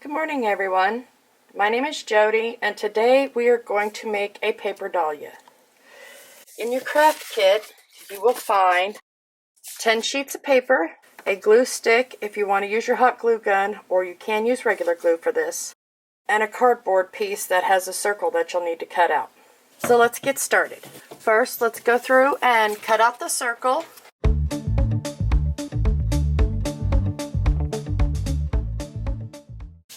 Good morning, everyone. My name is Jody, and today we are going to make a paper dahlia. In your craft kit, you will find 10 sheets of paper, a glue stick if you want to use your hot glue gun, or you can use regular glue for this, and a cardboard piece that has a circle that you'll need to cut out. So let's get started. First, let's go through and cut out the circle.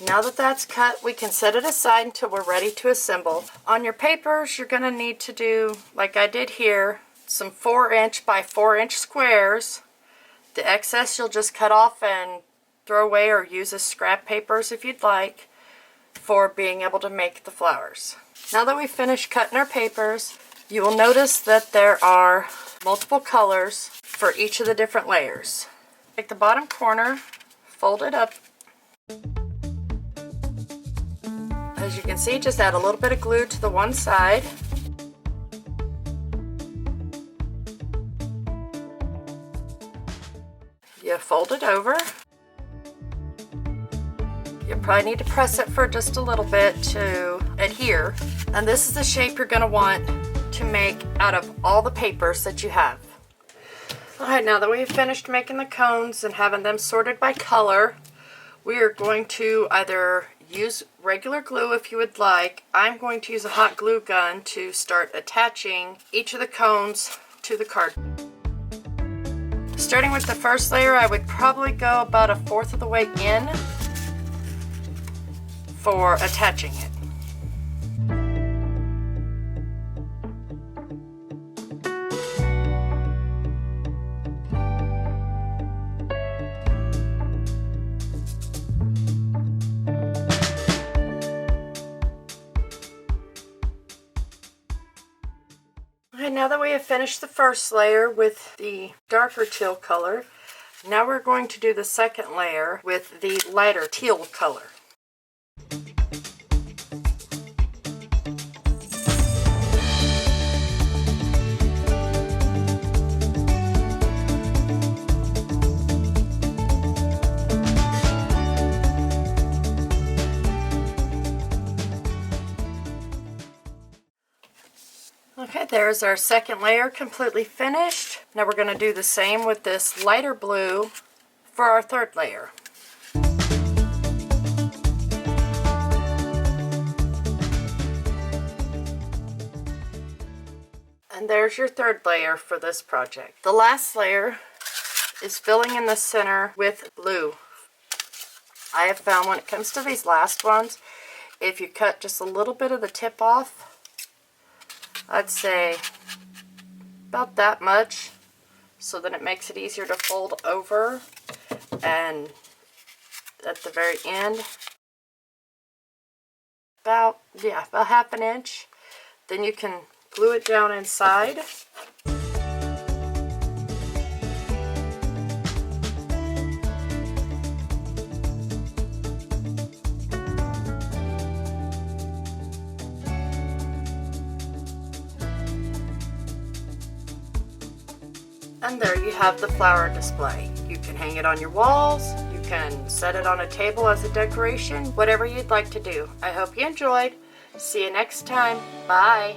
Now that that's cut, we can set it aside until we're ready to assemble. On your papers, you're going to need to do, like I did here, some 4" by 4" squares. The excess you'll just cut off and throw away or use as scrap papers if you'd like for being able to make the flowers. Now that we've finished cutting our papers, you will notice that there are multiple colors for each of the different layers. Take the bottom corner, fold it up. As you can see, just add a little bit of glue to the one side. You fold it over. You probably need to press it for just a little bit to adhere. And this is the shape you're going to want to make out of all the papers that you have. Alright, now that we've finished making the cones and having them sorted by color, we are going to either use regular glue if you would like. I'm going to use a hot glue gun to start attaching each of the cones to the card. Starting with the first layer, I would probably go about 1/4 of the way in for attaching it. And now that we have finished the first layer with the darker teal color, now we're going to do the second layer with the lighter teal color. Okay, there's our second layer completely finished. Now we're going to do the same with this lighter blue for our third layer. And there's your third layer for this project. The last layer is filling in the center with blue. I have found when it comes to these last ones, if you cut just a little bit of the tip off, I'd say about that much, so that it makes it easier to fold over, and at the very end, about 1/2 inch. Then you can glue it down inside. And there you have the flower display. You can hang it on your walls, you can set it on a table as a decoration, whatever you'd like to do. I hope you enjoyed. See you next time. Bye.